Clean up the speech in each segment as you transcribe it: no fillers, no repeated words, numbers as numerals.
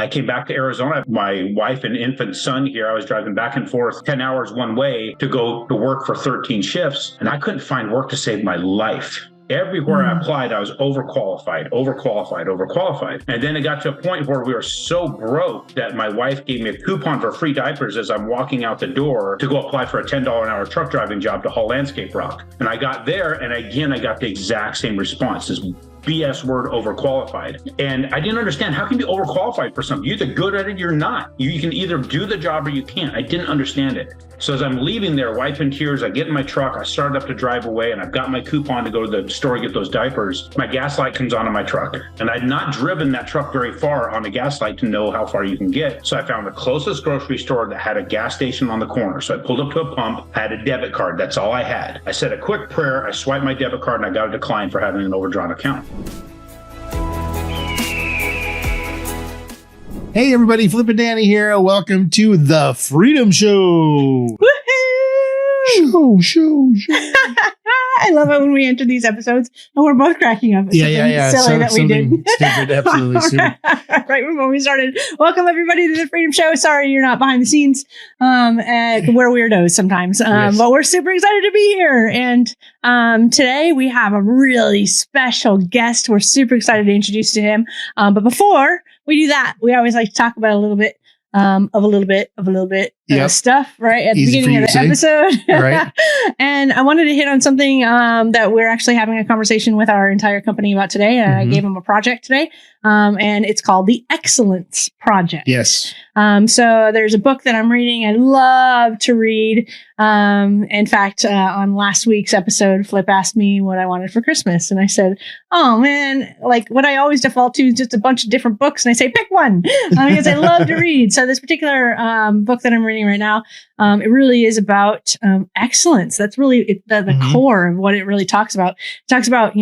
I came back to Arizona. My wife and infant son here, I was driving back and forth 10 hours one way to go to work for 13 shifts, and I couldn't find work to save my life. Everywhere I applied, I was overqualified. And then it got to a point where we were so broke that my wife gave me a coupon for free diapers as I'm walking out the door to go apply for a $10 an hour truck driving job to haul landscape rock. And I got there, and again, I got the exact same response. This BS word, overqualified. And I didn't understand, how can you be overqualified for something? You're either good at it or you're not. You can either do the job or you can't. I didn't understand it. So as I'm leaving there, wife in tears, I get in my truck, I started up to drive away, and I've got my coupon to go to the store and get those diapers. My gas light comes on in my truck. And I'd not driven that truck very far on a gas light to know how far you can get. So I found the closest grocery store that had a gas station on the corner. So I pulled up to a pump, I had a debit card. That's all I had. I said a quick prayer, I swiped my debit card, and I got a decline for having an overdrawn account. Hey everybody, Flippin' Dani here. Welcome to the Freedom Show. Woohoo! Show. I love it when we enter these episodes and we're both cracking up. It's Yeah. silly that we did. Stupid, absolutely stupid. Right before we started. Welcome everybody to the Freedom Show. Sorry you're not behind the scenes. We're weirdos sometimes. Yes. But we're super excited to be here. And today we have a really special guest. We're super excited to introduce to him. But before we do that, we always like to talk about a little bit Yep. stuff right at the Easy beginning of the episode. Right. And I wanted to hit on something that we're actually having a conversation with our entire company about today. And I gave them a project today. And it's called the Excellence Project. Yes. So there's a book that I'm reading. I love to read. In fact, on last week's episode, Flip asked me what I wanted for Christmas. And I said, oh man, like what I always default to is just a bunch of different books. And I say, pick one because I love to read. So this particular book that I'm reading right now, it really is about excellence. That's really the core of what it really talks about. It talks about,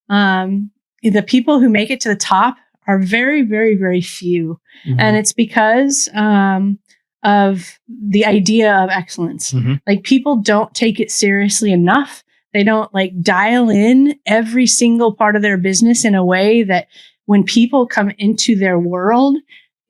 the people who make it to the top are very, very, very few. And it's because of the idea of excellence. Like people don't take it seriously enough. They don't like dial in every single part of their business in a way that when people come into their world,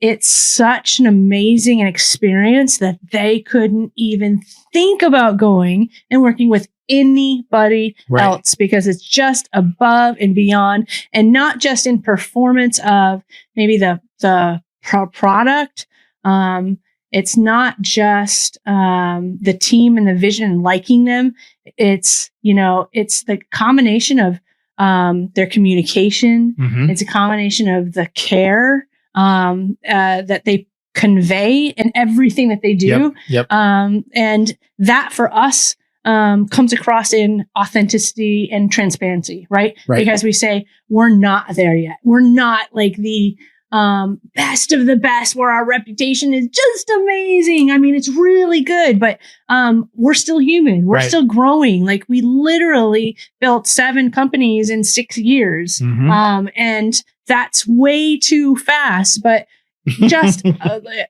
it's such an amazing experience that they couldn't even think about going and working with anybody else because it's just above and beyond, and not just in performance of maybe the product. It's not just the team and the vision and liking them. It's the combination of their communication. It's a combination of the care that they convey in everything that they do. Yep. And that for us comes across in authenticity and transparency, right? Because we say we're not there yet. We're not like the best of the best where our reputation is just amazing. I mean, it's really good, but we're still human. We're still growing. Like we literally built 7 companies in 6 years. And that's way too fast. But just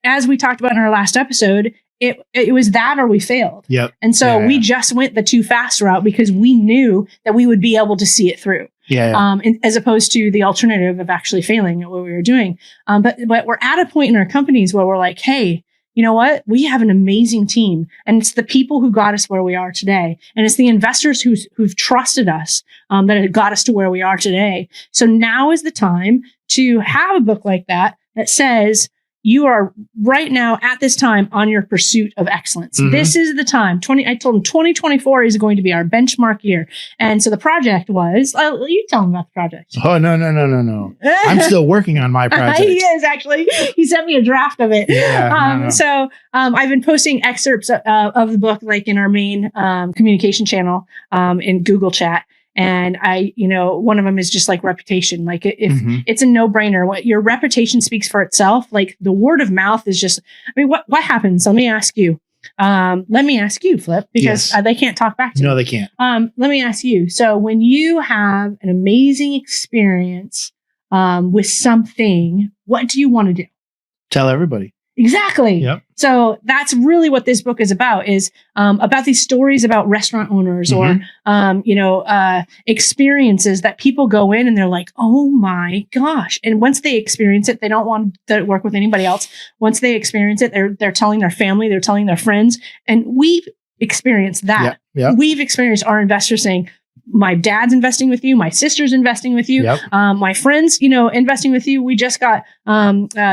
as we talked about in our last episode, it was that or we failed. Yep. And so we just went the too fast route because we knew that we would be able to see it through. As opposed to the alternative of actually failing at what we were doing. But we're at a point in our companies where we're like, hey, you know what? We have an amazing team, and it's the people who got us where we are today. And it's the investors who've trusted us that have got us to where we are today. So now is the time to have a book like that says, you are right now at this time on your pursuit of excellence. This is the time. I told him 2024 is going to be our benchmark year. And so the project was, you tell him about the project. Oh, no. I'm still working on my project. He is actually. He sent me a draft of it. So I've been posting excerpts of the book, like in our main communication channel in Google Chat. And one of them is just like reputation. Like if it's a no-brainer, what your reputation speaks for itself. Like the word of mouth is just, what happens? Let me ask you, Flip, because they can't talk back to me. No, they can't. Let me ask you. So when you have an amazing experience with something, what do you want to do? Tell everybody. Exactly. Yep. So that's really what this book is about these stories about restaurant owners or, experiences that people go in and they're like, oh my gosh. And once they experience it, they don't want to work with anybody else. Once they experience it, they're telling their family, they're telling their friends. And we've experienced that. Yeah. We've experienced our investors saying, my dad's investing with you. My sister's investing with you. Yep. My friends, investing with you. We just got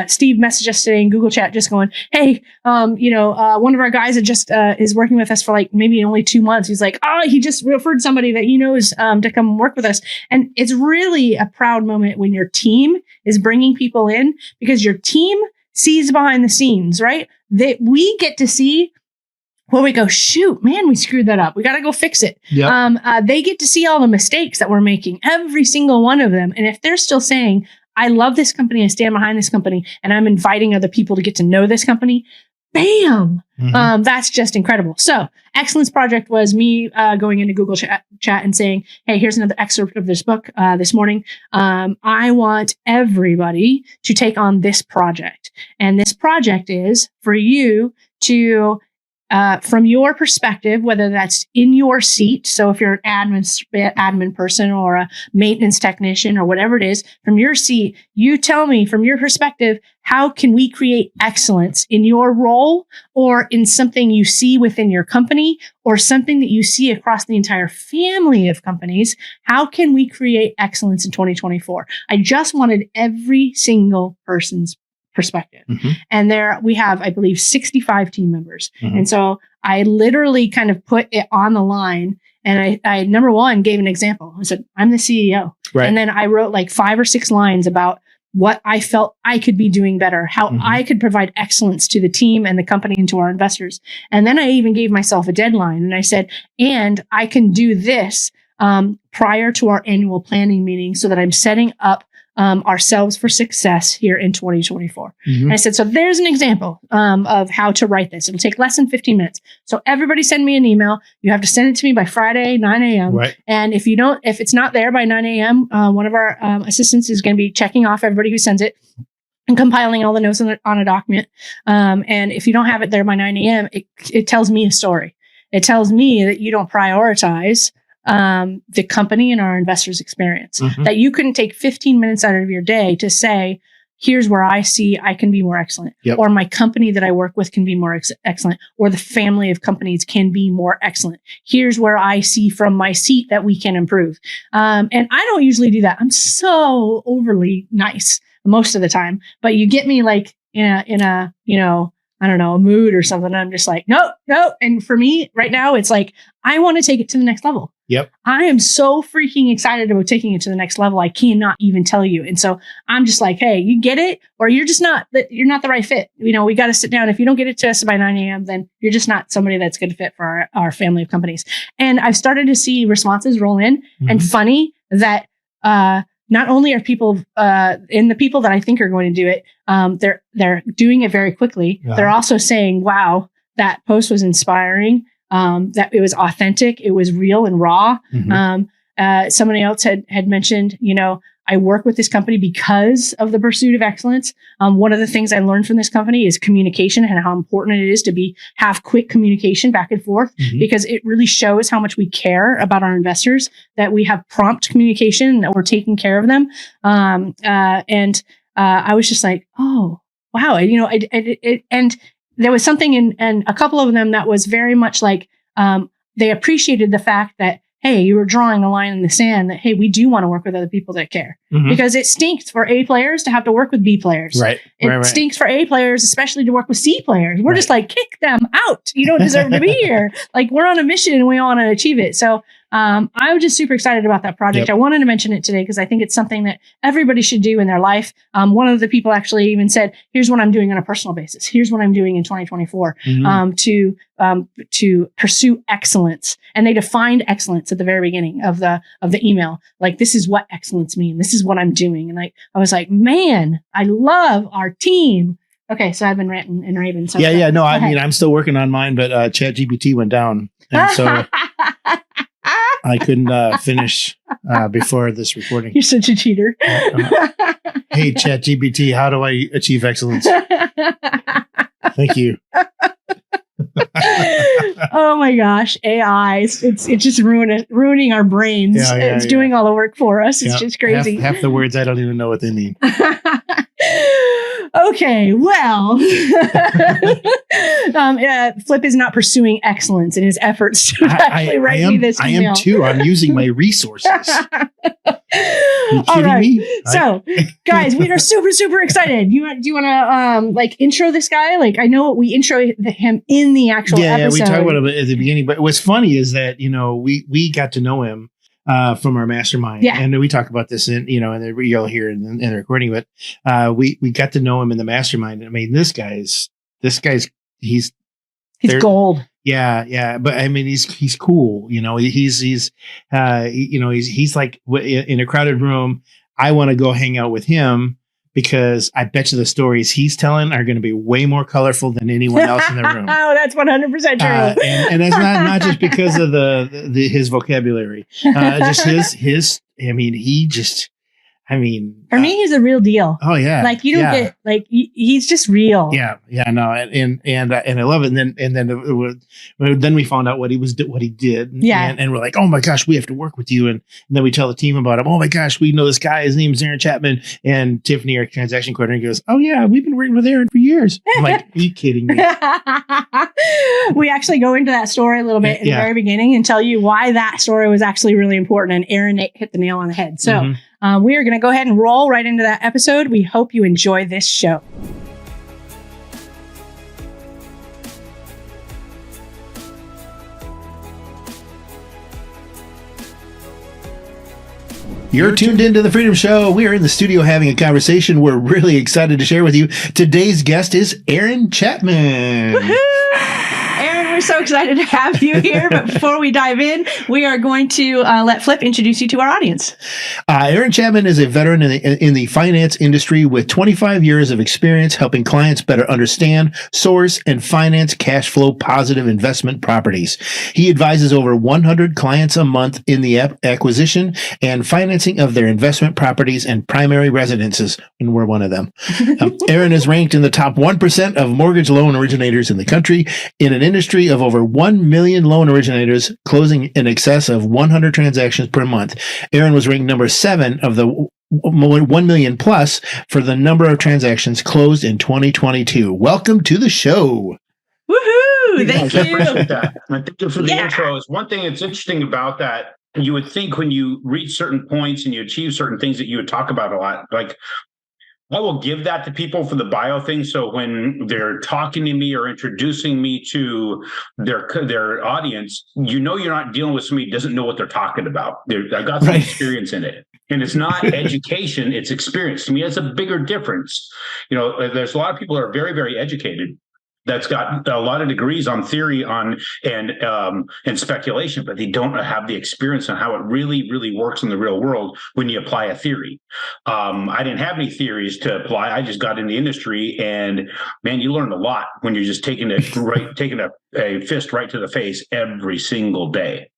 Steve messaged us today in Google Chat, just going, "Hey, one of our guys that just is working with us for like maybe only 2 months. He's like, he just referred somebody that he knows to come work with us." And it's really a proud moment when your team is bringing people in because your team sees behind the scenes, right? That we get to see. Well, we go, shoot, man, we screwed that up. We got to go fix it. Yep. They get to see all the mistakes that we're making, every single one of them. And if they're still saying, I love this company, I stand behind this company, and I'm inviting other people to get to know this company, bam, that's just incredible. So Excellence Project was me going into Google chat and saying, hey, here's another excerpt of this book this morning. I want everybody to take on this project. And this project is for you to from your perspective, whether that's in your seat, so if you're an admin person or a maintenance technician or whatever it is, from your seat, you tell me from your perspective, how can we create excellence in your role or in something you see within your company or something that you see across the entire family of companies? How can we create excellence in 2024? I just wanted every single person's perspective. And there we have, I believe, 65 team members. And so I literally kind of put it on the line. And I number one, gave an example. I said, I'm the CEO. Right. And then I wrote like 5 or 6 lines about what I felt I could be doing better, how I could provide excellence to the team and the company and to our investors. And then I even gave myself a deadline. And I said, and I can do this prior to our annual planning meeting so that I'm setting up ourselves for success here in 2024. And I said, so there's an example of how to write this. It'll take less than 15 minutes. So everybody send me an email. You have to send it to me by Friday, 9 a.m. Right. And if it's not there by 9 a.m., one of our assistants is going to be checking off everybody who sends it and compiling all the notes on a document. And if you don't have it there by 9 a.m., it tells me a story. It tells me that you don't prioritize the company and our investors' experience, that you couldn't take 15 minutes out of your day to say, here's where I see I can be more excellent, or my company that I work with can be more excellent, or the family of companies can be more excellent. Here's where I see from my seat that we can improve. And I don't usually do that. I'm so overly nice most of the time, but you get me like in a I don't know, a mood or something. I'm just like, no. And for me right now, it's like, I want to take it to the next level. Yep. I am so freaking excited about taking it to the next level. I cannot even tell you. And so I'm just like, hey, you get it, or you're not the right fit. We got to sit down. If you don't get it to us by 9 a.m., then you're just not somebody that's good fit for our family of companies. And I've started to see responses roll in, and funny that, not only are people, and the people that I think are going to do it, they're doing it very quickly. Yeah. They're also saying, wow, that post was inspiring. That it was authentic. It was real and raw. Somebody else had mentioned, I work with this company because of the pursuit of excellence. One of the things I learned from this company is communication and how important it is to have quick communication back and forth, because it really shows how much we care about our investors, that we have prompt communication and that we're taking care of them. And I was just like, oh, wow. And there was something in a couple of them that was very much like, they appreciated the fact that, hey, you were drawing a line in the sand that, hey, we do want to work with other people that care. Because it stinks for A players to have to work with B players. Right. It stinks for A players, especially to work with C players. We're just like, kick them out. You don't deserve to be here. Like, we're on a mission and we want to achieve it. So I was just super excited about that project. I wanted to mention it today because I think it's something that everybody should do in their life. One of the people actually even said, here's what I'm doing on a personal basis. Here's what I'm doing in 2024 to pursue excellence. And they defined excellence at the very beginning of the email. Like, this is what excellence means. This is what I'm doing. And I was like, man, I love our team. Okay, so I've been ranting and raving. So no, I mean, I'm still working on mine, but ChatGPT went down. And so I couldn't finish before this recording. You're such a cheater. Hey, ChatGPT, how do I achieve excellence? Thank you. Oh my gosh, AI! It's just ruining our brains. It's doing all the work for us. It's just crazy. Half the words I don't even know what they mean. Okay, well, Flip is not pursuing excellence in his efforts to actually write me this email. I am too. I'm using my resources. Are you kidding me? So, guys, we are super, super excited. Do you want to intro this guy? Like, I know we intro him in the actual episode. Yeah, we talked about it at the beginning. But what's funny is that we got to know him from our mastermind. Yeah. And we talk about this and you'll hear in the recording, but we got to know him in the mastermind. I mean, this guy's he's gold. Yeah. But I mean, he's cool. He's like in a crowded room. I want to go hang out with him because I bet you the stories he's telling are going to be way more colorful than anyone else in the room. Oh, that's 100% true. And that's not just because of his vocabulary, just his. For me, he's a real deal. Oh yeah, like you don't get he's just real. Yeah, no, and I love it. And then we found out what he did. Yeah, and we're like, oh my gosh, we have to work with you. And then we tell the team about him. Oh my gosh, we know this guy. His name's Aaron Chapman. And Tiffany, our transaction coordinator, goes, oh yeah, we've been working with Aaron for years. I'm like, are you kidding me? We actually go into that story a little bit in the very beginning and tell you why that story was actually really important. And Aaron hit the nail on the head. So. We are going to go ahead and roll right into that episode. We hope you enjoy this show. You're tuned into The Freedom Show. We are in the studio having a conversation we're really excited to share with you. Today's guest is Aaron Chapman. Woohoo! We're so excited to have you here. But before we dive in, we are going to let Flip introduce you to our audience. Aaron Chapman is a veteran in the finance industry with 25 years of experience helping clients better understand, source, and finance cash flow positive investment properties. He advises over 100 clients a month in the acquisition and financing of their investment properties and primary residences, and we're one of them. Aaron is ranked in the top 1% of mortgage loan originators in the country in an industry of over 1 million loan originators closing in excess of 100 transactions per month. Aaron was ranked number 7 of the 1 million plus for the number of transactions closed in 2022. Welcome to the show. Woohoo! Thank you. I appreciate that. And thank you for the intros. One thing that's interesting about that, you would think when you reach certain points and you achieve certain things that you would talk about a lot, like I will give that to people for the bio thing. So when they're talking to me or introducing me to their audience, you're not dealing with somebody who doesn't know what they're talking about. I've got some experience in it. And it's not education, it's experience. To me, that's a bigger difference. There's a lot of people that are very, very educated that's got a lot of degrees on theory and speculation, but they don't have the experience on how it really, really works in the real world when you apply a theory. I didn't have any theories to apply. I just got in the industry, and man, you learn a lot when you're just taking a fist right to the face every single day.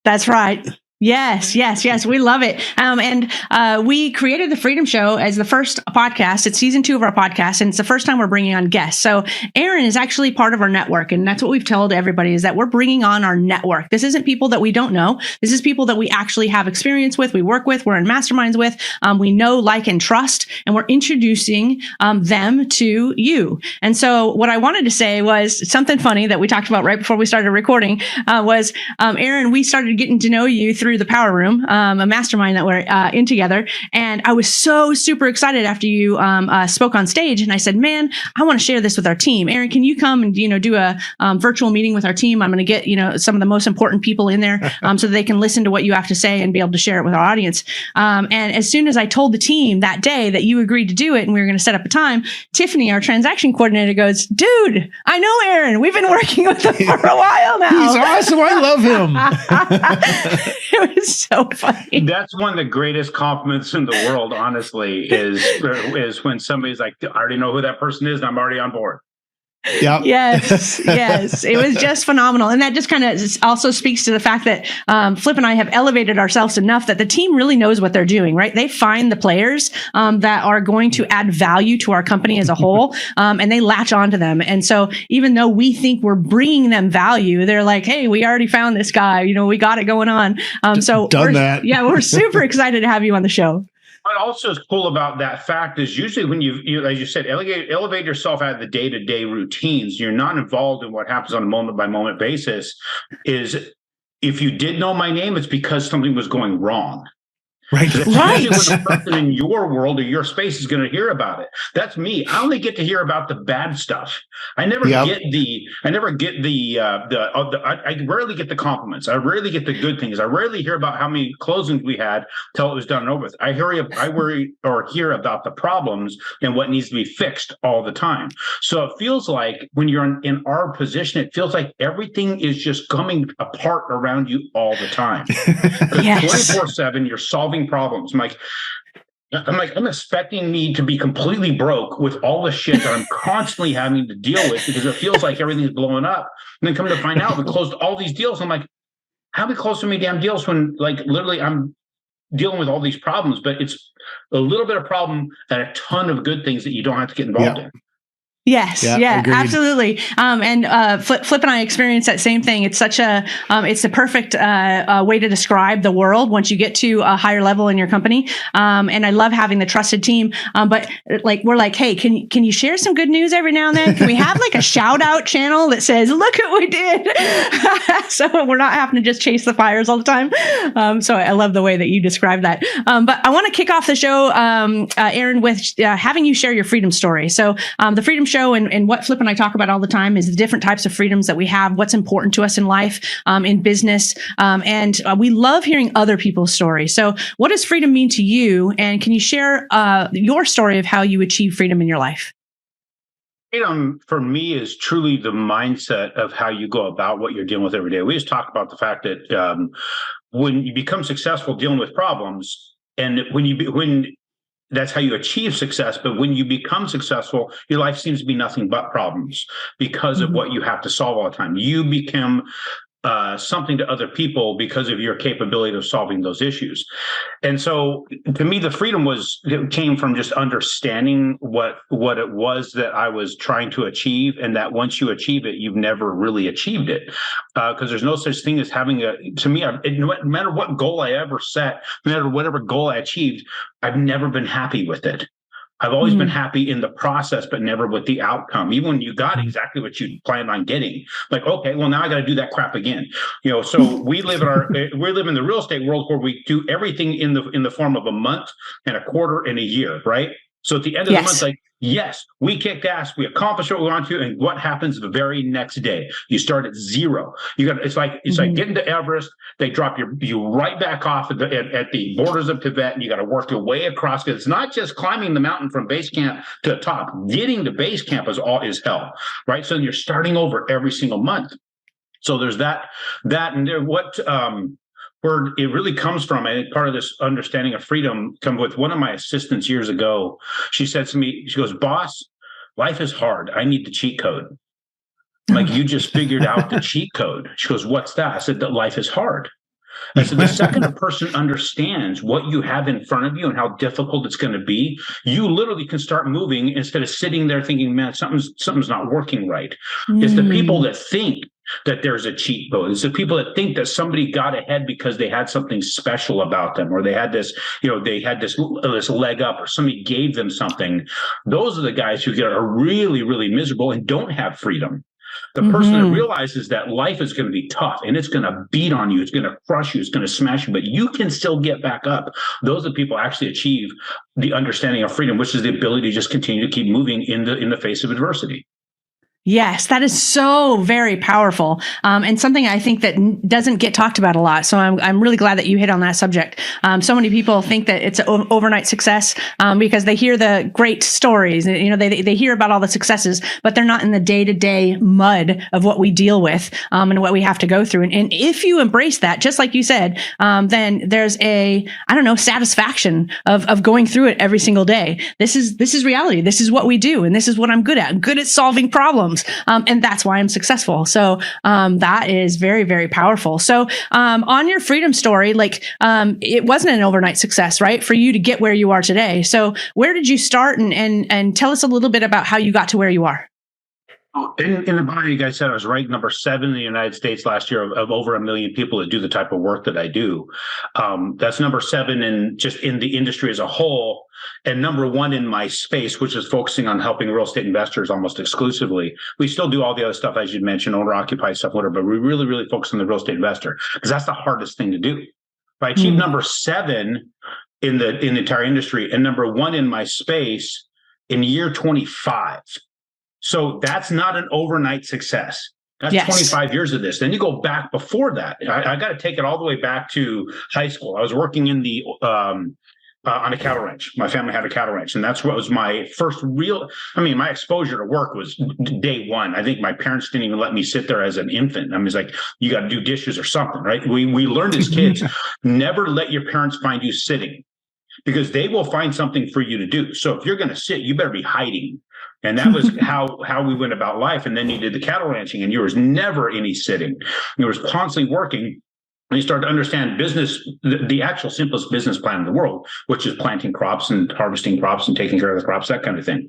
That's right. Yes. We love it. And we created the Freedom Show as the first podcast. It's season 2 of our podcast, and it's the first time we're bringing on guests. So Aaron is actually part of our network, and that's what we've told everybody is that we're bringing on our network. This isn't people that we don't know. This is people that we actually have experience with, we work with, we're in masterminds with, we know, like, and trust, and we're introducing them to you. And so what I wanted to say was something funny that we talked about right before we started recording was, Aaron, we started getting to know you through the Power Room, a mastermind that we're in together. And I was so super excited after you spoke on stage. And I said, man, I want to share this with our team. Aaron, can you come and, do a virtual meeting with our team? I'm going to get, some of the most important people in there so that they can listen to what you have to say and be able to share it with our audience. And as soon as I told the team that day that you agreed to do it and we were going to set up a time, Tiffany, our transaction coordinator, goes, dude, I know Aaron. We've been working with him for a while now. He's awesome. I love him. It was so funny. That's one of the greatest compliments in the world, honestly, is when somebody's like, I already know who that person is, and I'm already on board. Yep. Yes. It was just phenomenal. And that just kind of also speaks to the fact that Flip and I have elevated ourselves enough that the team really knows what they're doing, right? They find the players that are going to add value to our company as a whole, and they latch onto them. And so even though we think we're bringing them value, they're like, hey, we already found this guy. We got it going on. So we're super excited to have you on the show. What also is cool about that fact is usually when you as you said, elevate yourself out of the day-to-day routines, you're not involved in what happens on a moment-by-moment basis, is if you did know my name, it's because something was going wrong. Right. Usually when the person in your world or your space is going to hear about it. That's me. I only get to hear about the bad stuff. I never get I rarely get the compliments. I rarely get the good things. I rarely hear about how many closings we had till it was done and over with. I worry or hear about the problems and what needs to be fixed all the time. So it feels like when you're in our position, it feels like everything is just coming apart around you all the time. Yes. 24/7, you're solving problems. I'm expecting me to be completely broke with all the shit that I'm constantly having to deal with because it feels like everything's blowing up. And then come to find out we closed all these deals. I'm like, how we close so many damn deals when like literally I'm dealing with all these problems, but it's a little bit of problem and a ton of good things that you don't have to get involved in. Yes. Yeah, absolutely. And Flip and I experienced that same thing. It's such it's the perfect way to describe the world once you get to a higher level in your company. And I love having the trusted team. But like, we're like, hey, can you share some good news every now and then? Can we have like a shout out channel that says, look what we did? So we're not having to just chase the fires all the time. So I love the way that you describe that. But I want to kick off the show, Aaron, with having you share your freedom story. So the freedom show and what Flip and I talk about all the time is the different types of freedoms that we have, what's important to us in life, in business. And we love hearing other people's stories. So what does freedom mean to you? And can you share your story of how you achieve freedom in your life? Freedom for me is truly the mindset of how you go about what you're dealing with every day. We just talk about the fact that when you become successful dealing with problems, and when that's how you achieve success. But when you become successful, your life seems to be nothing but problems because of what you have to solve all the time. You become something to other people because of your capability of solving those issues. And so to me, the freedom came from just understanding what it was that I was trying to achieve. And that once you achieve it, you've never really achieved it. Because there's no such thing as having no matter what goal I ever set, no matter whatever goal I achieved, I've never been happy with it. I've always been happy in the process, but never with the outcome. Even when you got exactly what you planned on getting, like, okay, well, now I got to do that crap again. So we live in the real estate world where we do everything in the form of a month and a quarter and a year, right? So at the end of the month, like, yes, we kicked ass, we accomplished what we want to, and what happens the very next day? You start at zero. It's like getting to Everest. They drop you right back off at the borders of Tibet, and you got to work your way across. Because it's not just climbing the mountain from base camp to the top. Getting to base camp is hell, right? So you're starting over every single month. So there's that, and where it really comes from, and part of this understanding of freedom come with one of my assistants years ago. She said to me, she goes, "Boss, life is hard. I need the cheat code." I'm like, you just figured out the cheat code. She goes, "What's that?" I said, that life is hard. I said, the second a person understands what you have in front of you and how difficult it's going to be, you literally can start moving instead of sitting there thinking, man, something's not working right. It's the people that think that there's a cheat code. It's the people that think that somebody got ahead because they had something special about them, or they had this leg up, or somebody gave them something. Those are the guys who are really, really miserable and don't have freedom. The person that realizes that life is going to be tough and it's going to beat on you, it's going to crush you, it's going to smash you, but you can still get back up. Those are the people who actually achieve the understanding of freedom, which is the ability to just continue to keep moving in the face of adversity. Yes, that is so very powerful, and something I think that doesn't get talked about a lot. So I'm really glad that you hit on that subject. So many people think that it's an overnight success because they hear the great stories. They hear about all the successes, but they're not in the day-to-day mud of what we deal with and what we have to go through. And if you embrace that, just like you said, then there's satisfaction of going through it every single day. This is reality. This is what we do, and this is what I'm good at. I'm good at solving problems. problems. And that's why I'm successful. So that is very, very powerful. So on your freedom story, like it wasn't an overnight success, right? For you to get where you are today. So where did you start, and tell us a little bit about how you got to where you are? In the bio, you guys said I was ranked number 7 in the United States last year of over 1 million people that do the type of work that I do. That's number 7 in just in the industry as a whole, and number 1 in my space, which is focusing on helping real estate investors almost exclusively. We still do all the other stuff, as you mentioned, owner-occupied stuff, whatever, but we really, really focus on the real estate investor because that's the hardest thing to do. If I achieve number 7 in the entire industry and number 1 in my space in year 25. So that's not an overnight success. That's 25 years of this. Then you go back before that. I got to take it all the way back to high school. I was working in the on a cattle ranch. My family had a cattle ranch, and that's what was my first real. I mean, my exposure to work was day one. I think my parents didn't even let me sit there as an infant. I mean, it's like you got to do dishes or something, right? We learned as kids, never let your parents find you sitting, because they will find something for you to do. So if you're going to sit, you better be hiding. And that was how we went about life. And then you did the cattle ranching, and there was never any sitting. You was constantly working. And you start to understand business, the actual simplest business plan in the world, which is planting crops and harvesting crops and taking care of the crops, that kind of thing.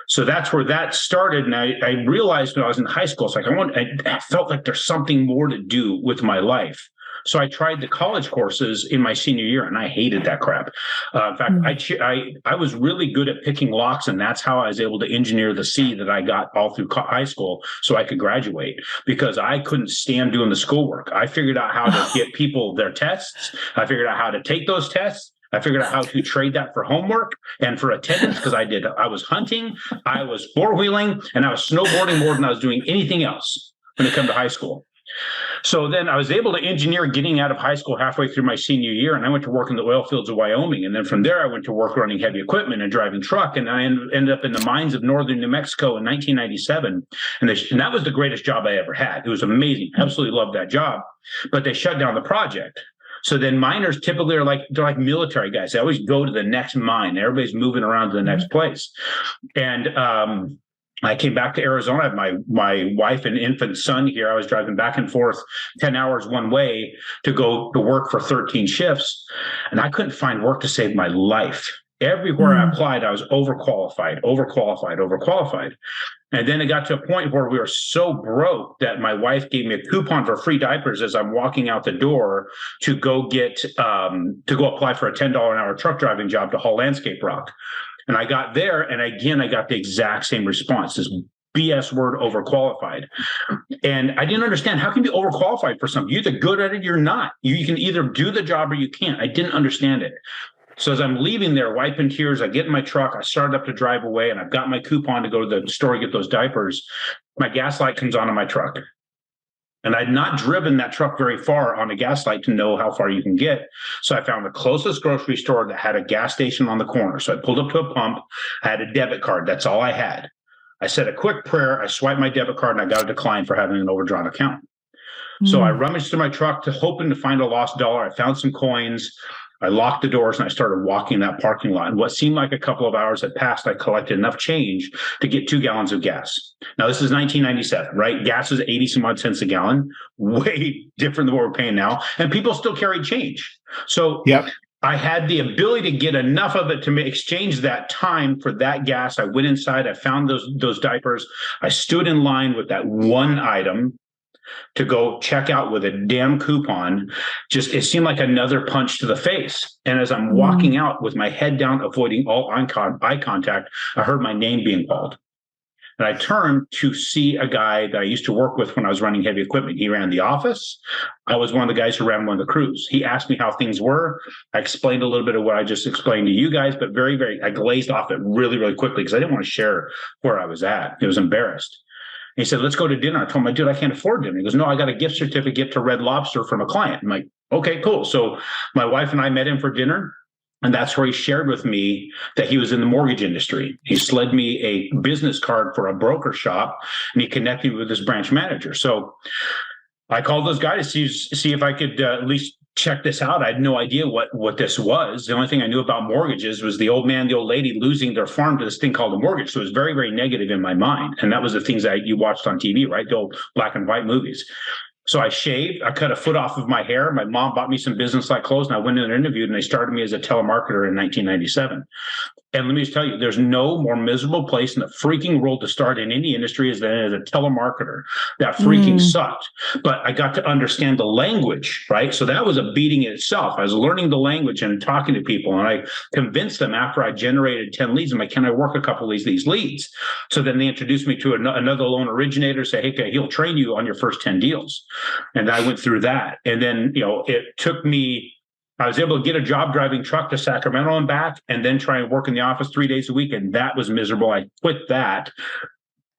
So that's where that started. And I realized when I was in high school, it's like I felt like there's something more to do with my life. So I tried the college courses in my senior year, and I hated that crap. In fact, I was really good at picking locks, and that's how I was able to engineer the C that I got all through high school so I could graduate, because I couldn't stand doing the schoolwork. I figured out how to get people their tests. I figured out how to take those tests. I figured out how to trade that for homework and for attendance, because I was hunting, I was four-wheeling, and I was snowboarding more than I was doing anything else when it came to high school. So then I was able to engineer getting out of high school halfway through my senior year, and I went to work in the oil fields of Wyoming. And then from there, I went to work running heavy equipment and driving truck. And I ended up in the mines of northern New Mexico in 1997. And that was the greatest job I ever had. It was amazing. Absolutely loved that job. But they shut down the project. So then miners typically they're like military guys. They always go to the next mine. Everybody's moving around to the next place. And I came back to Arizona. I have my wife and infant son here. I was driving back and forth 10 hours one way to go to work for 13 shifts. And I couldn't find work to save my life. Everywhere I applied, I was overqualified. And then it got to a point where we were so broke that my wife gave me a coupon for free diapers as I'm walking out the door to go apply for a $10 an hour truck driving job to haul landscape rock. And I got there, and again, I got the exact same response, this BS word, overqualified. And I didn't understand, how can you be overqualified for something? You're either good at it, you're not. You can either do the job or you can't. I didn't understand it. So as I'm leaving there, wiping tears, I get in my truck, I started up to drive away, and I've got my coupon to go to the store and get those diapers. My gas light comes on in my truck. And I'd not driven that truck very far on a gas light to know how far you can get. So I found the closest grocery store that had a gas station on the corner. So I pulled up to a pump. I had a debit card. That's all I had. I said a quick prayer. I swiped my debit card, and I got a decline for having an overdrawn account. So I rummaged through my truck hoping to find a lost dollar. I found some coins. I locked the doors, and I started walking that parking lot. And what seemed like a couple of hours had passed, I collected enough change to get 2 gallons of gas. Now, this is 1997, right? Gas is 80 some odd cents a gallon, way different than what we're paying now. And people still carry change. So I had the ability to get enough of it to exchange that time for that gas. I went inside. I found those diapers. I stood in line with that one item to go check out with a damn coupon. It seemed like another punch to the face. And as I'm walking out with my head down, avoiding all eye contact, I heard my name being called. And I turned to see a guy that I used to work with when I was running heavy equipment. He ran the office. I was one of the guys who ran one of the crews. He asked me how things were. I explained a little bit of what I just explained to you guys, but I glazed off it really, really quickly because I didn't want to share where I was at. I was embarrassed. He said, let's go to dinner. I told him, dude, I can't afford dinner. He goes, no, I got a gift certificate to Red Lobster from a client. I'm like, okay, cool. So my wife and I met him for dinner. And that's where he shared with me that he was in the mortgage industry. He slid me a business card for a broker shop, and he connected me with his branch manager. So I called those guys to see if I could at least check this out. I had no idea what this was. The only thing I knew about mortgages was the old man, the old lady losing their farm to this thing called a mortgage. So it was very, very negative in my mind. And that was the things that you watched on TV, right? The old black and white movies. So I shaved, I cut a foot off of my hair. My mom bought me some business-like clothes, and I went in and interviewed, and they started me as a telemarketer in 1997. And let me just tell you, there's no more miserable place in the freaking world to start in any industry than as a telemarketer. That freaking sucked. But I got to understand the language, right? So that was a beating in itself. I was learning the language and talking to people, and I convinced them after I generated 10 leads, I'm like, can I work a couple of these leads? So then they introduced me to another loan originator, say, hey, okay, he'll train you on your first 10 deals. And I went through that. And then, it took me, I was able to get a job driving truck to Sacramento and back, and then try and work in the office 3 days a week. And that was miserable. I quit that.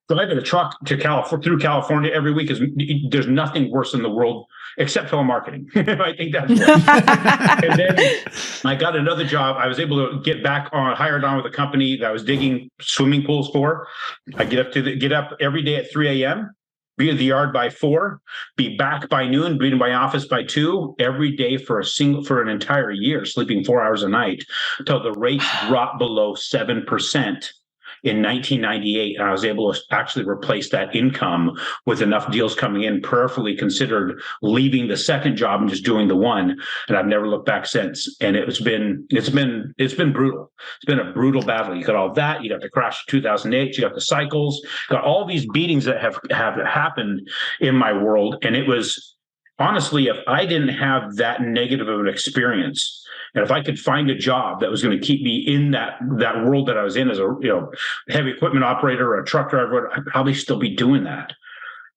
Driving a truck to through California every week there's nothing worse in the world except telemarketing. I think that's worse. And then I got another job. I was able to get hired on with a company that I was digging swimming pools for. I get up every day at 3 a.m., be at the yard by 4, be back by noon, be in my office by 2, every day for an entire year, sleeping 4 hours a night until the rates dropped below 7% in 1998. And I was able to actually replace that income with enough deals coming in, prayerfully considered leaving the second job and just doing the one. And I've never looked back since. And it's been brutal. It's been a brutal battle. You got all that. You got the crash of 2008. You got the cycles. Got all these beatings that have happened in my world. And it was honestly, if I didn't have that negative of an experience, and if I could find a job that was going to keep me in that world that I was in as a heavy equipment operator or a truck driver, I'd probably still be doing that.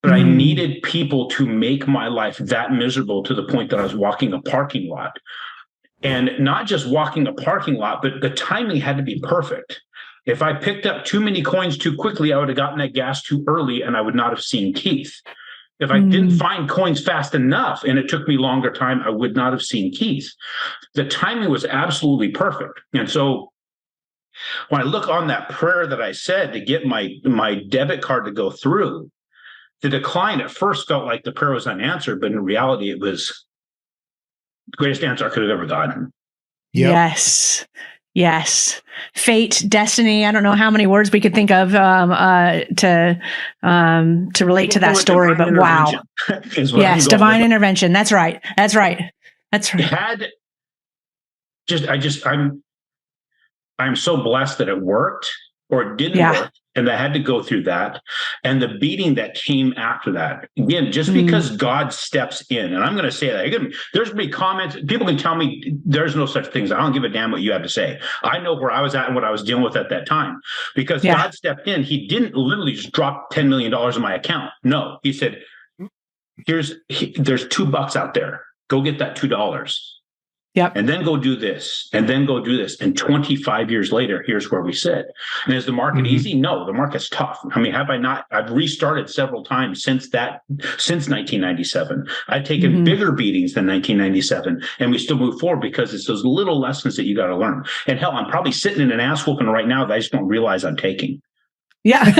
But I needed people to make my life that miserable to the point that I was walking a parking lot. And not just walking a parking lot, but the timing had to be perfect. If I picked up too many coins too quickly, I would have gotten that gas too early and I would not have seen Keith. If I didn't find coins fast enough and it took me longer time, I would not have seen Keith. The timing was absolutely perfect. And so when I look on that prayer that I said to get my debit card to go through, the decline at first felt like the prayer was unanswered, but in reality, it was the greatest answer I could have ever gotten. Yep. Yes. Fate, destiny. I don't know how many words we could think of to relate to that story, but wow. Yes, divine intervention. That's right. I'm so blessed that it worked or it didn't work. And I had to go through that. And the beating that came after that, again, just because God steps in, and I'm going to say that again, there's going to be comments. People can tell me there's no such things. I don't give a damn what you have to say. I know where I was at and what I was dealing with at that time, because God stepped in. He didn't literally just drop $10 million in my account. No, he said, there's $2 out there. Go get that $2. Yep. And then go do this, and then go do this. And 25 years later, here's where we sit. And is the market easy? No, the market's tough. I mean, I've restarted several times since 1997. I've taken bigger beatings than 1997, and we still move forward because it's those little lessons that you got to learn. And hell, I'm probably sitting in an ass whooping right now that I just don't realize I'm taking. Yeah,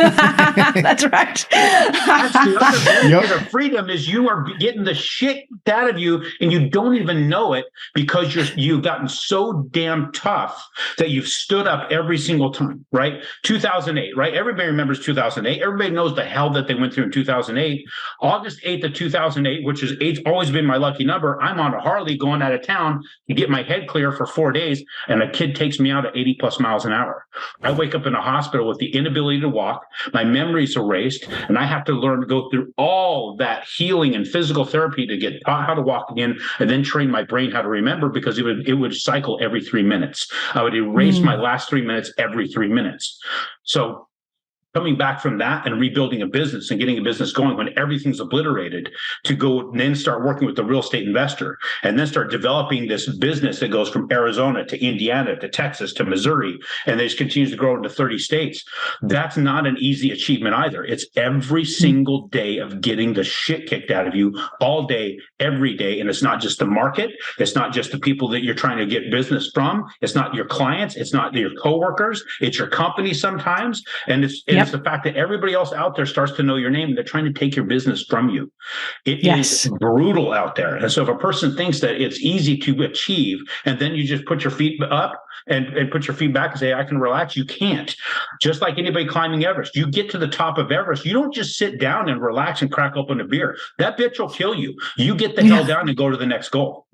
that's right. That's the other benefit of freedom is you are getting the shit out of you and you don't even know it because you've gotten so damn tough that you've stood up every single time, right? 2008, right? Everybody remembers 2008. Everybody knows the hell that they went through in 2008. August 8th of 2008, which is eight's always been my lucky number. I'm on a Harley going out of town to get my head clear for 4 days, and a kid takes me out at 80 plus miles an hour. I wake up in a hospital with the inability to walk, my memory's erased, and I have to learn to go through all that healing and physical therapy to get taught how to walk again, and then train my brain how to remember, because it would cycle every 3 minutes. I would erase my last 3 minutes every 3 minutes. So coming back from that and rebuilding a business and getting a business going when everything's obliterated, to go and then start working with the real estate investor and then start developing this business that goes from Arizona to Indiana to Texas to Missouri, and then just continues to grow into 30 states. That's not an easy achievement either. It's every single day of getting the shit kicked out of you all day, every day. And it's not just the market. It's not just the people that you're trying to get business from. It's not your clients. It's not your coworkers. It's your company sometimes. And it's the fact that everybody else out there starts to know your name and they're trying to take your business from you. It is brutal out there. And so if a person thinks that it's easy to achieve, and then you just put your feet up and put your feet back and say, I can relax, you can't. Just like anybody climbing Everest, you get to the top of Everest, you don't just sit down and relax and crack open a beer. That bitch will kill you. You get the hell down and go to the next goal.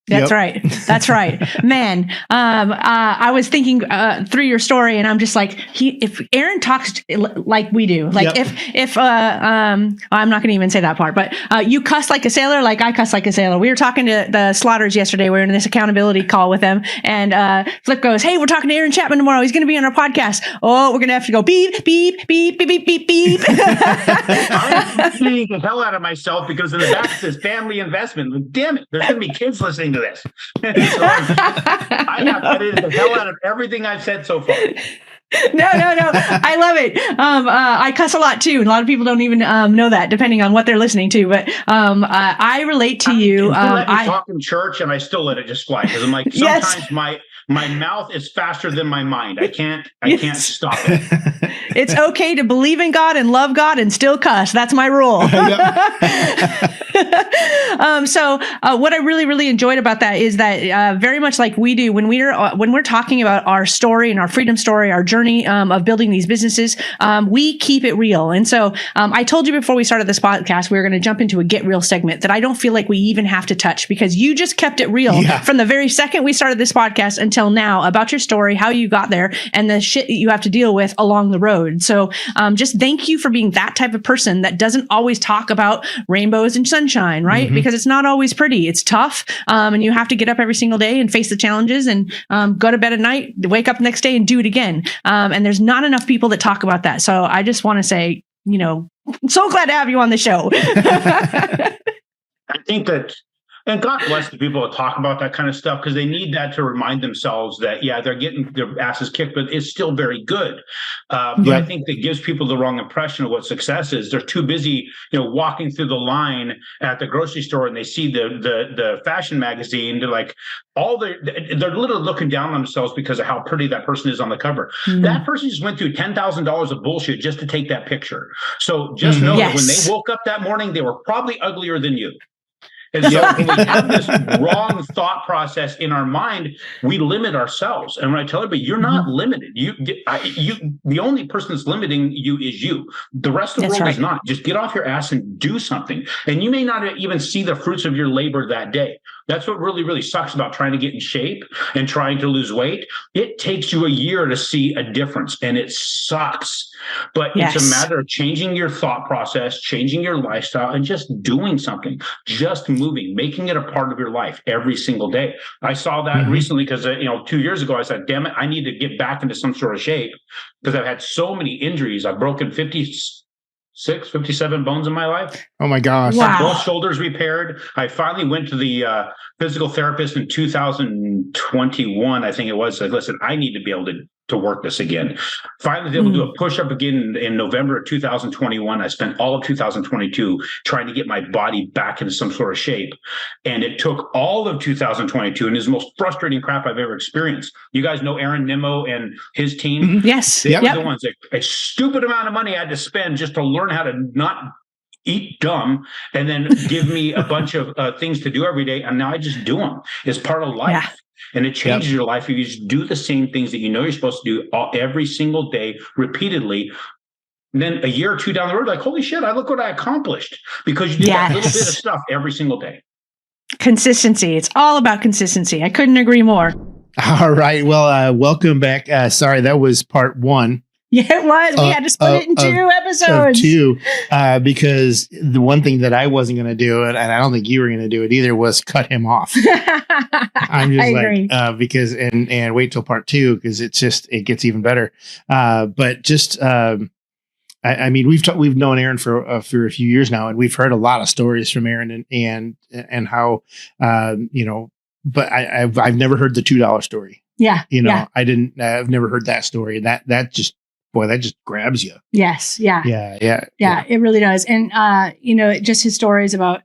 That's right. That's right, man. I was thinking through your story, and I'm just like, if Aaron talks like we do, like if I'm not going to even say that part, but you cuss like a sailor, like I cuss like a sailor. We were talking to the Slaughters yesterday. We were in this accountability call with them, and Flip goes, "Hey, we're talking to Aaron Chapman tomorrow. He's going to be on our podcast. Oh, we're going to have to go beep beep beep beep beep beep beep." I'm beating the hell out of myself because in the back it says family investment. Damn it, there's going to be kids listening to this. So I have edited the hell out of everything I've said so far. No. I love it. I cuss a lot too. A lot of people don't even know that, depending on what they're listening to. But I relate to you. I talk in church, and I still let it just fly because I'm like, sometimes my mouth is faster than my mind. I can't stop it. It's okay to believe in God and love God and still cuss. That's my rule. So what I really, really enjoyed about that is that very much like we do when we're talking about our story and our freedom story, our journey of building these businesses, we keep it real. And so I told you before we started this podcast, we were going to jump into a Get Real segment that I don't feel like we even have to touch because you just kept it real from the very second we started this podcast until now about your story, how you got there, and the shit that you have to deal with along the road. So just thank you for being that type of person that doesn't always talk about rainbows and sunshine, right? Mm-hmm. Because it's not always pretty. It's tough. And you have to get up every single day and face the challenges and go to bed at night, wake up the next day and do it again. And there's not enough people that talk about that. So I just want to say, I'm so glad to have you on the show. I think that, and God bless the people that talk about that kind of stuff because they need that to remind themselves that, they're getting their asses kicked, but it's still very good. But I think that gives people the wrong impression of what success is. They're too busy, walking through the line at the grocery store and they see the fashion magazine. They're like, they're literally looking down on themselves because of how pretty that person is on the cover. Mm-hmm. That person just went through $10,000 of bullshit just to take that picture. So just know that when they woke up that morning, they were probably uglier than you. And so when we have this wrong thought process in our mind, we limit ourselves. And when I tell everybody, you're not limited. The only person that's limiting you is you. The rest of the world is not. Just get off your ass and do something. And you may not even see the fruits of your labor that day. That's what really, really sucks about trying to get in shape and trying to lose weight. It takes you a year to see a difference, and it sucks. But it's a matter of changing your thought process, changing your lifestyle, and just doing something, just moving, making it a part of your life every single day. I saw that recently because, 2 years ago, I said, damn it, I need to get back into some sort of shape because I've had so many injuries. I've broken 57 bones in my life. Oh my gosh. Wow. Both shoulders repaired. I finally went to the physical therapist in 2021, I think it was. Said, listen, I need to be able to work this again. Finally, able to do a push-up again in November of 2021. I spent all of 2022 trying to get my body back into some sort of shape. And it took all of 2022, and it's the most frustrating crap I've ever experienced. You guys know Aaron Nimmo and his team? Mm-hmm. Yes. They were the ones that a stupid amount of money I had to spend just to learn how to not eat dumb and then give me a bunch of things to do every day. And now I just do them. It's part of life. Yeah. And it changes your life if you just do the same things that you're supposed to do every single day, repeatedly. And then a year or two down the road, like, holy shit, look what I accomplished because you did that little bit of stuff every single day. Consistency. It's all about consistency. I couldn't agree more. All right. Well, welcome back. Sorry, that was part one. Yeah, it was. We had to split it in two episodes. Because the one thing that I wasn't going to do, and I don't think you were going to do it either, was cut him off. I'm just because and wait till part two because it gets even better. But just I mean we've known Aaron for a few years now, and we've heard a lot of stories from Aaron and how But I've never heard the $2 story. Yeah, I've never heard that story. That just grabs you. Yes. Yeah. Yeah. It really does. And, just his stories about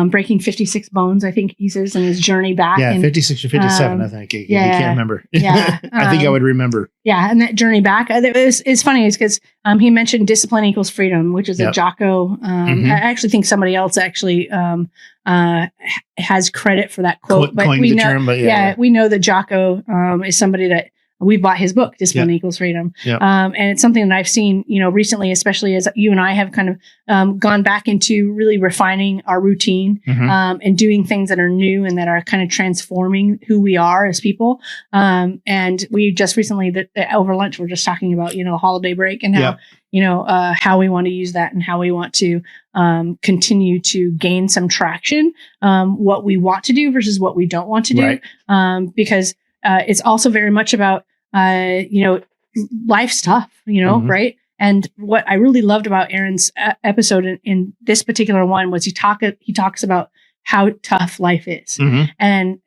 breaking 56 bones, I think he says, in his journey back. Yeah, and 56 or 57, I think. I can't remember. Yeah. I think I would remember. Yeah, and that journey back, it's funny, is because he mentioned discipline equals freedom, which is a Jocko. I actually think somebody else actually has credit for that quote. But we know, term, but we know that Jocko is somebody that we bought his book, Discipline Equals Freedom. And it's something that I've seen, recently, especially as you and I have kind of gone back into really refining our routine and doing things that are new and that are kind of transforming who we are as people. And we just recently, over lunch, we're just talking about, the holiday break and how, how we want to use that and how we want to continue to gain some traction, what we want to do versus what we don't want to do. Because it's also very much about, life stuff, right? And what I really loved about Aaron's episode in this particular one was he talks about how tough life is. And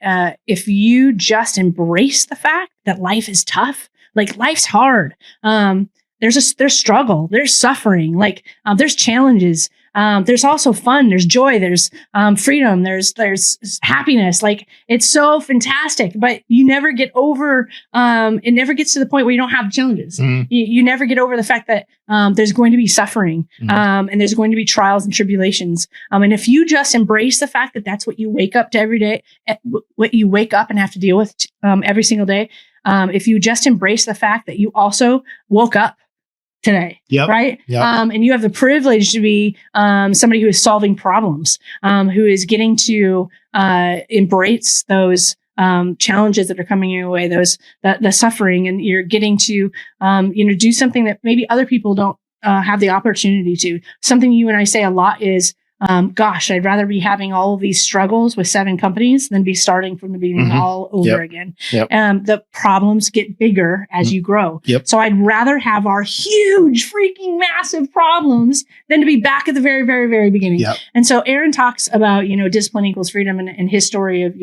if you just embrace the fact that life is tough, like life's hard, there's struggle, there's suffering, there's challenges. There's also fun, there's joy, there's freedom, there's happiness. It's so fantastic, but you never get over, it never gets to the point where you don't have challenges. You never get over the fact that there's going to be suffering, and there's going to be trials and tribulations. And if you just embrace the fact that that's what you wake up to every day, what you wake up and have to deal with every single day, if you just embrace the fact that you also woke up today, right? And you have the privilege to be somebody who is solving problems, who is getting to embrace those challenges that are coming your way, the suffering, and you're getting to do something that maybe other people don't have the opportunity to. Something you and I say a lot is, gosh, I'd rather be having all of these struggles with 7 companies than be starting from the beginning all over again. The problems get bigger as you grow. So I'd rather have our huge, freaking massive problems than to be back at the very, very, very beginning. And so Aaron talks about, discipline equals freedom and his story of,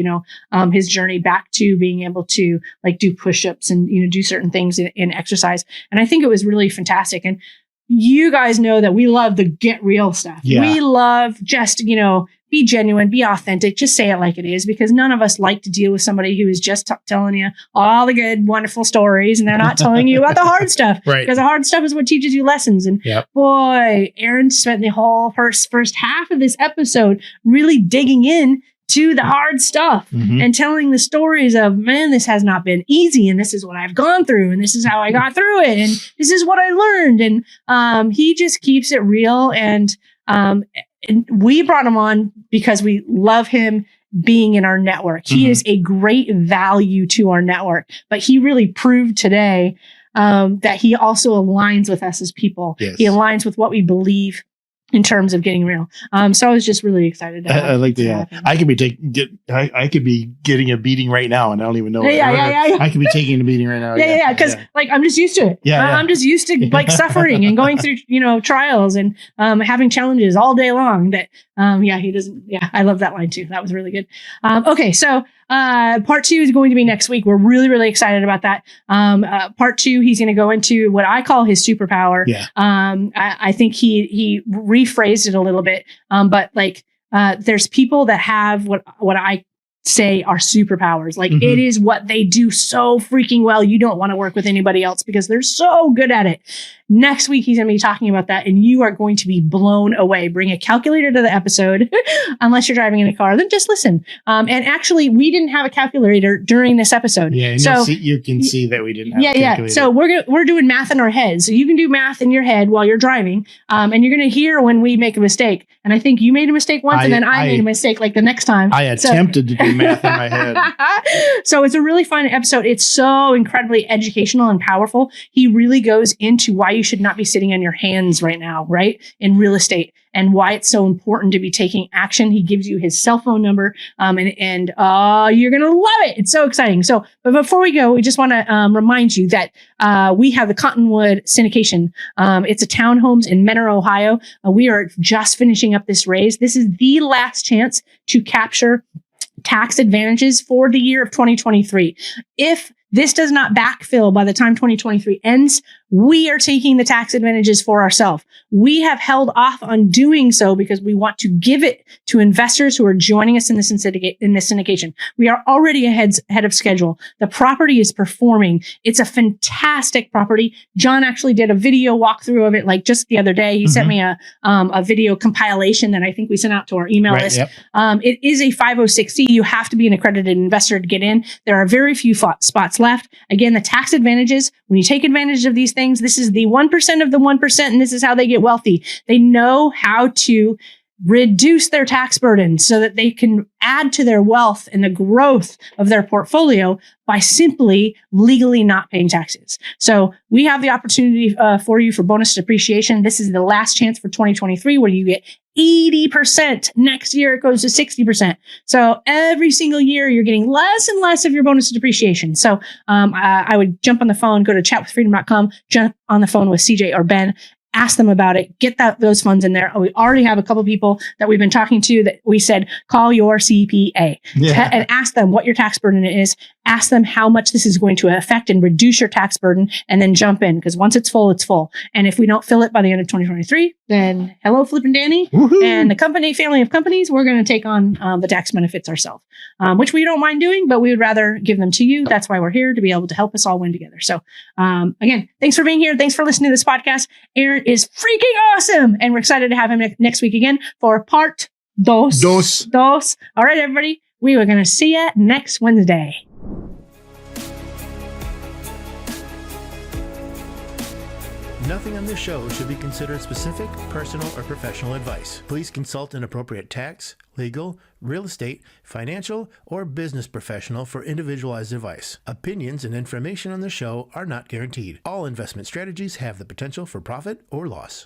his journey back to being able to do push-ups and, do certain things in exercise. And I think it was really fantastic. And you guys know that we love the get real stuff. We love just, be genuine, be authentic, just say it like it is, because none of us like to deal with somebody who is just telling you all the good, wonderful stories and they're not telling you about the hard stuff. Because the hard stuff is what teaches you lessons. And boy, Aaron spent the whole first half of this episode really digging in to the hard stuff and telling the stories of, man, this has not been easy. And this is what I've gone through. And this is how I got through it. And this is what I learned. And he just keeps it real. And we brought him on because we love him being in our network. He is a great value to our network, but he really proved today that he also aligns with us as people. He aligns with what we believe in terms of getting real. So I was just really excited. I like the, I could be getting a beating right now and I don't even know. I could be taking a beating right now. Cause I'm just used to it. I'm just used to suffering and going through, trials and, having challenges all day long that, he doesn't. I love that line too. That was really good. Okay. So, part 2 is going to be next week. We're really, really excited about that. Part 2, he's going to go into what I call his superpower. I think he rephrased it a little bit. But there's people that have what I say are superpowers. It is what they do so freaking well. You don't want to work with anybody else because they're so good at it. Next week, he's going to be talking about that, and you are going to be blown away. Bring a calculator to the episode, unless you're driving in a car, then just listen. And actually, we didn't have a calculator during this episode. So you can see that we didn't have a calculator. So we're doing math in our heads. So you can do math in your head while you're driving, and you're going to hear when we make a mistake. And I think you made a mistake once, and then I made a mistake the next time. I attempted to do math in my head. So it's a really fun episode. It's so incredibly educational and powerful. He really goes into why you should not be sitting on your hands right now, right? In real estate, and why it's so important to be taking action. He gives you his cell phone number, and you're going to love it. It's so exciting. So, but before we go, we just want to remind you that we have the Cottonwood syndication. It's a townhomes in Menor, Ohio. We are just finishing up this raise. This is the last chance to capture tax advantages for the year of 2023. If this does not backfill by the time 2023 ends, we are taking the tax advantages for ourselves. We have held off on doing so because we want to give it to investors who are joining us in this syndication. We are already ahead of schedule. The property is performing. It's a fantastic property. John actually did a video walkthrough of it like just the other day. He sent me a video compilation that I think we sent out to our email list. Yep. It is a 506c. You have to be an accredited investor to get in. There are very few spots left. Again, the tax advantages, when you take advantage of these things, this is the 1% of the 1%, and this is how they get wealthy. They know how to reduce their tax burden so that they can add to their wealth and the growth of their portfolio by simply legally not paying taxes. So we have the opportunity for you for bonus depreciation. This is the last chance for 2023 where you get 80%. Next year, it goes to 60%. So every single year, you're getting less and less of your bonus depreciation. So I would jump on the phone, go to chatwithfreedom.com, jump on the phone with CJ or Ben, ask them about it, get those funds in there. We already have a couple people that we've been talking to that we said, call your CPA and ask them what your tax burden is. Ask them how much this is going to affect and reduce your tax burden, and then jump in, because once it's full, it's full. And if we don't fill it by the end of 2023, then hello, Flip and Dani and the family of companies, we're going to take on the tax benefits ourselves, which we don't mind doing, but we would rather give them to you. That's why we're here, to be able to help us all win together. So again, thanks for being here. Thanks for listening to this podcast. Aaron is freaking awesome, and we're excited to have him next week again for part dos. All right, everybody, we are going to see you next Wednesday. Nothing on this show should be considered specific, personal, or professional advice. Please consult an appropriate tax, legal, real estate, financial, or business professional for individualized advice. Opinions and information on the show are not guaranteed. All investment strategies have the potential for profit or loss.